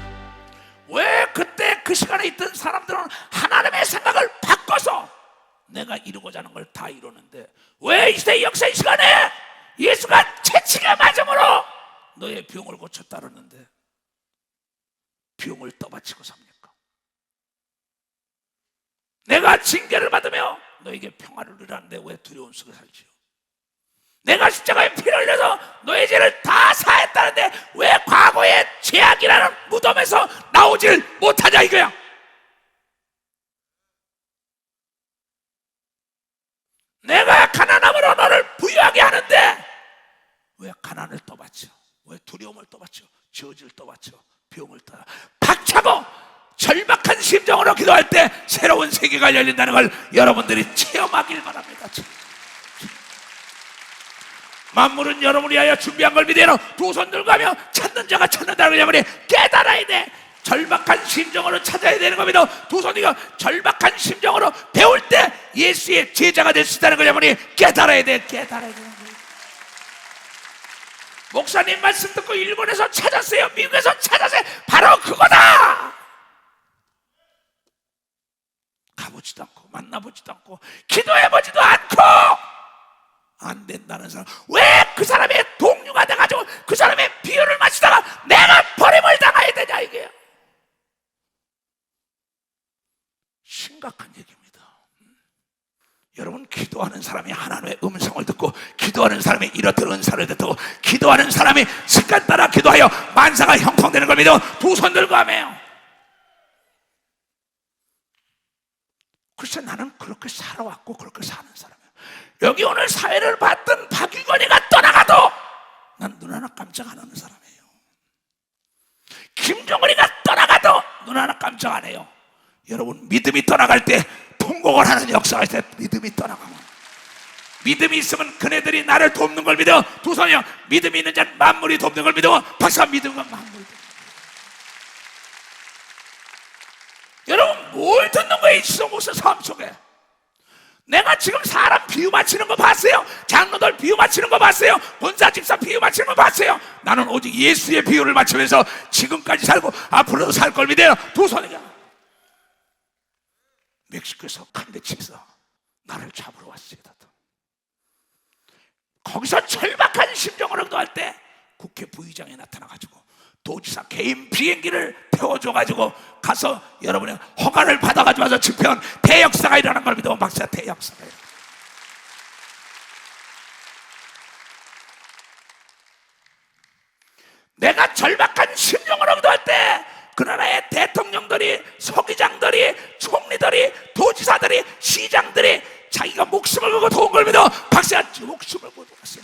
인도하소서.
왜 그때 그 시간에 있던 사람들은 하나님의 생각을 바꿔서 내가 이루고자 하는 걸 다 이루는데 왜 이 시대 역사의 시간에 예수가 채찍에 맞음으로 너의 병을 고쳤다 그러는데 병을 떠받치고 삽니까? 내가 징계를 받으며 너에게 평화를 누리는데 왜 두려움 속에 살지요? 내가 십자가에 피를 흘려서 너의 죄를 다 사했다는데 왜 과거의 죄악이라는 무덤에서 나오질 못하냐 이거야. 내가 가난함으로 너를 부유하게 하는데 왜 가난을 떠받쳐? 왜 두려움을 떠받쳐? 저주를 떠받쳐? 병을 떠 박차고 절박한 심정으로 기도할 때 새로운 세계가 열린다는 걸 여러분들이 체험하길 바랍니다. 만물은 여러분이 위하여 준비한 걸 믿으러 두 손 들고 하며 찾는 자가 찾는다는 말이 깨달아야 돼. 절박한 심정으로 찾아야 되는 겁니다. 두 손이가 절박한 심정으로 배울 때 예수의 제자가 될 수 있다는 걸 여러분이 깨달아야 돼. 깨달아야 되는 거예요. 목사님 말씀 듣고 일본에서 찾았어요, 미국에서 찾았어요. 바로 그거다. 가보지도 않고 만나보지도 않고 기도해보지도 않고 안 된다는 사람, 왜 그 사람의 동료가 돼가지고 그 사람의 비유를 마시다가 내가 버림을 당해야 되냐, 이게 심각한 얘기입니다. 여러분, 기도하는 사람이 하나님의 음성을 듣고, 기도하는 사람이 이렇듯 은사를 듣고, 기도하는 사람이 습관 따라 기도하여 만사가 형통되는 걸 믿어 두 손 들고 하며요. 글쎄, 나는 그렇게 살아왔고 그렇게 사는 사람이에요. 여기 오늘 사회를 봤던 박유건이가 떠나가도 난 눈 하나 깜짝 안 하는 사람이에요. 김정은이가 떠나가도 눈 하나 깜짝 안 해요. 여러분, 믿음이 떠나갈 때 통곡을 하는 역사가 있어요. 믿음이 떠나가면, 믿음이 있으면 그네들이 나를 돕는 걸 믿어. 두 손이요, 믿음이 있는 자는 만물이 돕는 걸 믿어. 박사, 믿음은 만물이 돕는 걸. 여러분, 뭘 듣는 거예요? 지성목사 삶 속에 내가 지금 사람 비유 맞히는 거 봤어요? 장로들 비유 맞히는 거 봤어요? 본사 집사 비유 맞히는 거 봤어요? 나는 오직 예수의 비유를 맞추면서 지금까지 살고 앞으로도 살 걸 믿어요. 두 손이요, 멕시코에서 칸데치에서 나를 잡으러 왔어요. 거기서 절박한 심정으로 기도할 때 국회 부의장이 나타나가지고 도지사 개인 비행기를 태워줘가지고 가서 여러분의 허가를 받아가지고 와서 집회한 대역사가 일어난 걸 믿어. 박사, 대역사가 일어난. 내가 절박한 심정으로 기도할 때 그 나라의 대통령들이, 서기장들이, 총리들이, 도지사들이, 시장들이 자기가 목숨을 걸고 도운 걸 믿어. 박사가 목숨을 걸고 왔어요.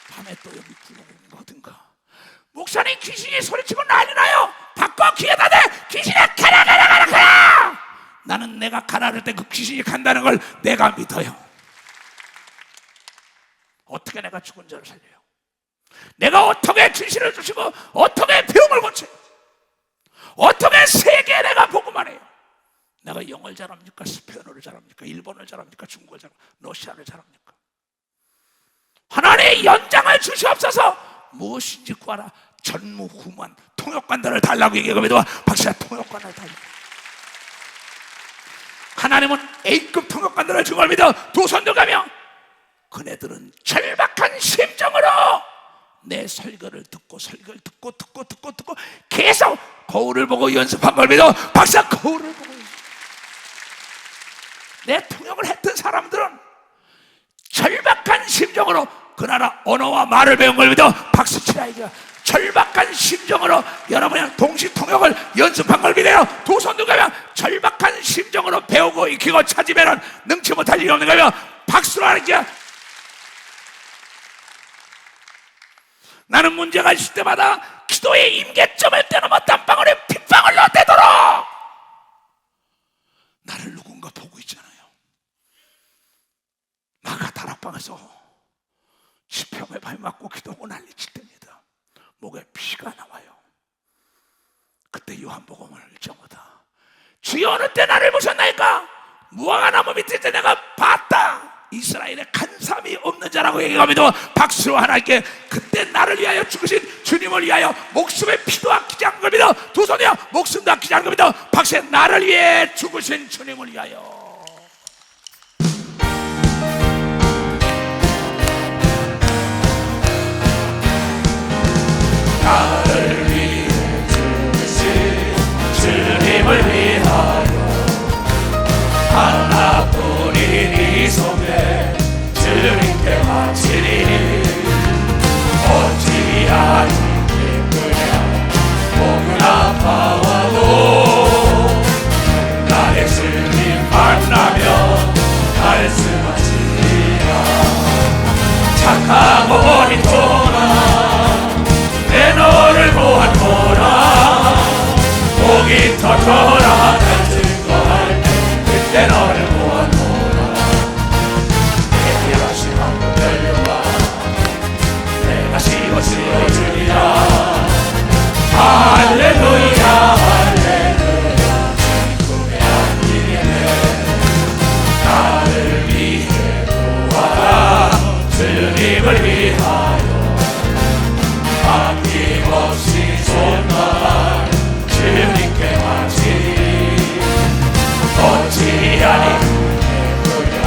밤에 또 여기 구멍이 어딘가 목사님 귀신이 소리치고 난리 나요. 바꿔, 귀에다 대. 귀신이 가라. 나는 내가 가라를 때 그 귀신이 간다는 걸 내가 믿어요. 어떻게 내가 죽은 자를 살려요? 내가 어떻게 귀신을 주시고 어떻게 병을 고쳐요? 어떻게 세계에 내가 복음을 해요? 내가 영어를 잘합니까? 스페인어를 잘합니까? 일본어를 잘합니까? 중국어를 잘합니까? 러시아를 잘합니까? 하나님의 연장을 주시옵소서. 무엇인지 구하라. 전무후무한 통역관들을 달라고 얘기하면 박사, 통역관을 달라고. 하나님은 A급 통역관들을 주걸 믿어 두 손 들가며 그네들은 절박한 심정으로 내 설교를 듣고 설교를 듣고 계속 거울을 보고 연습한 걸 믿어. 박사, 거울을 보고 내 통역을 했던 사람들은 절박한 심정으로 그 나라 언어와 말을 배운 걸 믿어. 박수 치라. 이거 절박한 심정으로 여러분이랑 동시 통역을 연습한 걸 믿어요. 두 손 들가며 절박한 심정으로 배우고 익히고 찾으면 능치 못할 일이 없는 거며 박수로 하는 거야. 나는 문제가 있을 때마다 기도의 임계점을 때넘어 땀방울에 핏방울로 되도록 나를 누군가 보고 있잖아요. 나가 다락방에서 지평에 발 맞고 기도하고 난리칠 때입니다. 목에 피가 나와요. 그때 요한복음을 읽자마자 주여 어느 때 나를 보셨나이까? 무화과나무 밑에 때 내가 봤다. 이스라엘에 간삼이 없는 자라고 얘기합니다. 박수로 하나님께 그때 나를 위하여 죽으신 주님을 위하여 목숨의 피도 아끼지 않은 겁니다. 두 손이요, 목숨도 아끼지 않은 겁니다. 박수에 나를 위해 죽으신 주님을 위하여.
나를 위해 죽으신 주님을 위하여 하나뿐인 이 손에 주님께 바치리. 어찌하니 기쁘냐 몸은 아파와도 나의 주님 만나면 말씀하시리라. 착하고 어린 도나 내 너를 보았노라. 목이 터져라 날 증거할 때 그때 너를 보았노라. 내 피하신 한번 열려봐 내가 씌워주리라. 주님을 위하여 아낌없이 손만 주님께 바치리 어찌하니 그야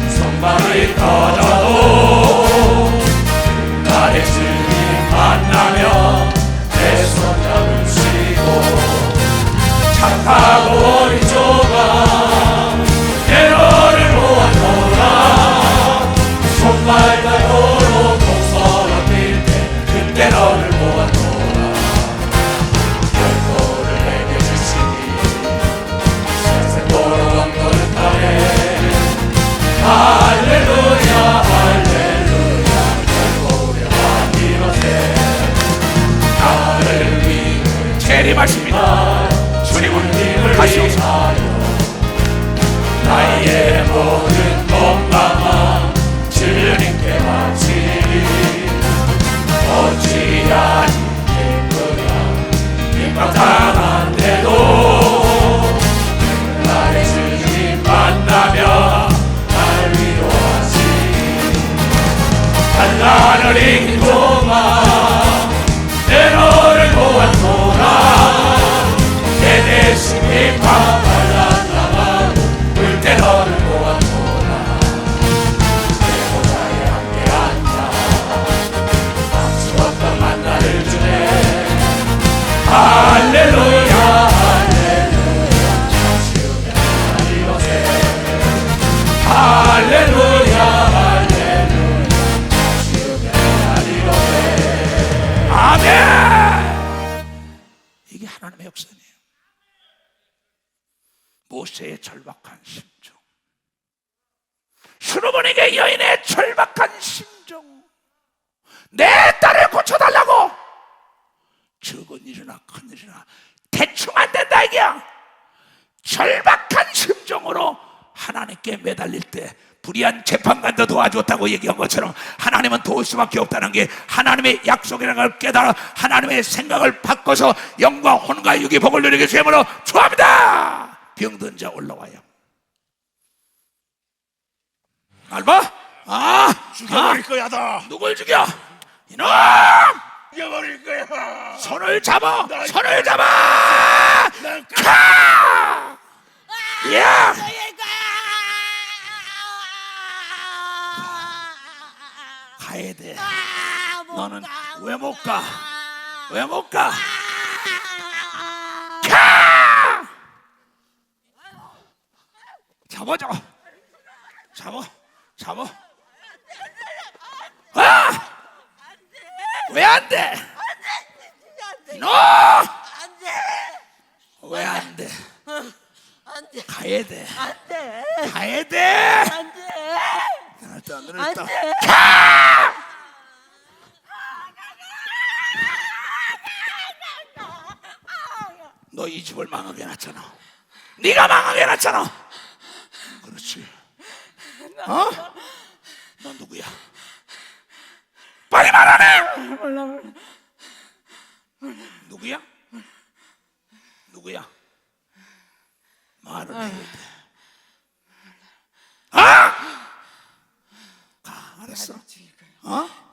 손발이 터져도 나의 주님 만나며 내 손 잡으시고 차 타고 우리 좁아 내 너를 보았노라 손발 달고로 동서럽힐 때 그때 너를 보았노라 별도를 내게 주시니 세세토록 거룩하네 할렐루야 할렐루야 별도의 왕이로세 나를 위해
재림하십니다.
주님을 위하여 나의 모든 건강함 주님께 바치리 어찌하니 기쁘냐 임박당한데도 나의 주님 만나며 날 위로하시니 한란을 이긴 동안 내 너를 보았노라 내 대신 잎밥 발라나가고 불때 너를 보았노라 내 보좌에 함께 앉아 막주었던 만나를 주네 할렐루야 할렐루야 주의 하나님이로세 할렐루야 할렐루야 주의 하나님이로세
아멘. 이게 하나님의 역사예요. 모세의 절박한 심정, 수르보니게 여인의 절박한 심정, 내 딸을 고쳐달라고 적은 일이나 큰 일이나 대충 안 된다 이게야. 절박한 심정으로 하나님께 매달릴 때 불의한 재판관도 도와줬다고 얘기한 것처럼 하나님은 도울 수밖에 없다는 게 하나님의 약속이라는 걸 깨달아 하나님의 생각을 바꿔서 영광 혼과 육이 복을 누리게 주임으로 축원합니다. 병든 자 올라와요. 알바?
죽여버릴 거야 다
누굴 죽여? 이놈!
죽여버릴 거야
손을 잡아! 손을 잡아!
난
카! 야! 가야 돼. 너는 왜 못 가? 왜 못 가? 카! 잡아줘. 잡아. 왜 안 돼? 너! 왜 안 돼? 가야 돼. 가야 돼. 눈을 떠. 너 이 집을 망하게 해놨잖아. 네가 망하게 해놨잖아. 그렇지. 너 누구야? 빨리 말하네.
몰라.
누구야? 말을 해야 돼. 가, 알았어.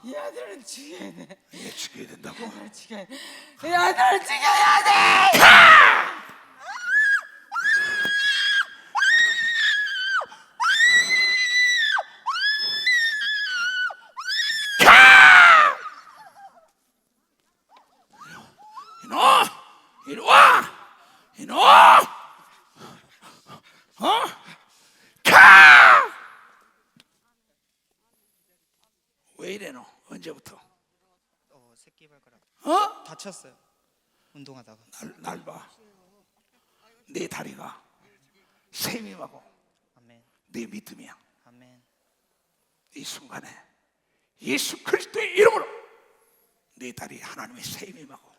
이 아들은 죽여야 돼.
얘 죽여야 된다고?
이 아들을 죽여야 돼.
이리 와! 왜 이래 너? 언제부터?
새끼 발가락
어?
다쳤어요. 운동하다가.
날 봐. 내 다리가 샘임하고
아멘.
내 믿음이야.
아멘.
이 순간에 예수 그리스도의 이름으로 내 다리 하나님의 샘임하고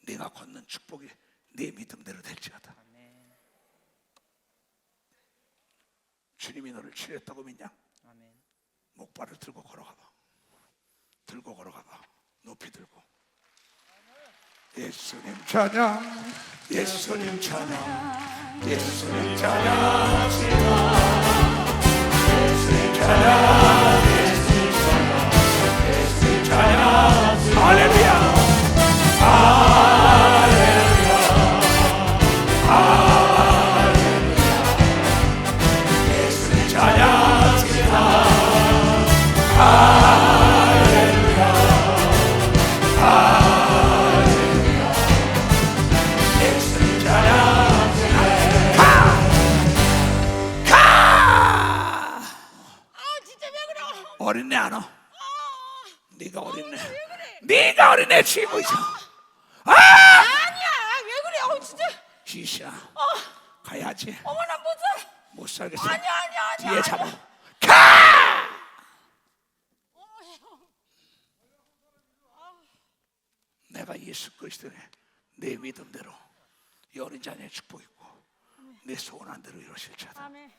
내가 걷는 축복이 내 믿음대로 될지어다.
아멘.
주님이 너를 치료했다고 믿냐?
아멘.
목발을 들고 걸어가봐. 높이 들고 예수님 찬양, 예수님 찬양, 예수님 찬양, 예수님 찬양, 예수님 찬양. 너? 네가 어린애. 네가 어린애 치고 있어.
아니야 왜 그래? 진짜.
시시야. 가야지.
어머나 보자.
못 살겠어.
아니야.
뒤에 잡아. 가! 내가 예수 그리스도의 내 믿음대로 이 어린 자녀의 축복 있고 내 소원한 대로 이루어질 자다.
아멘.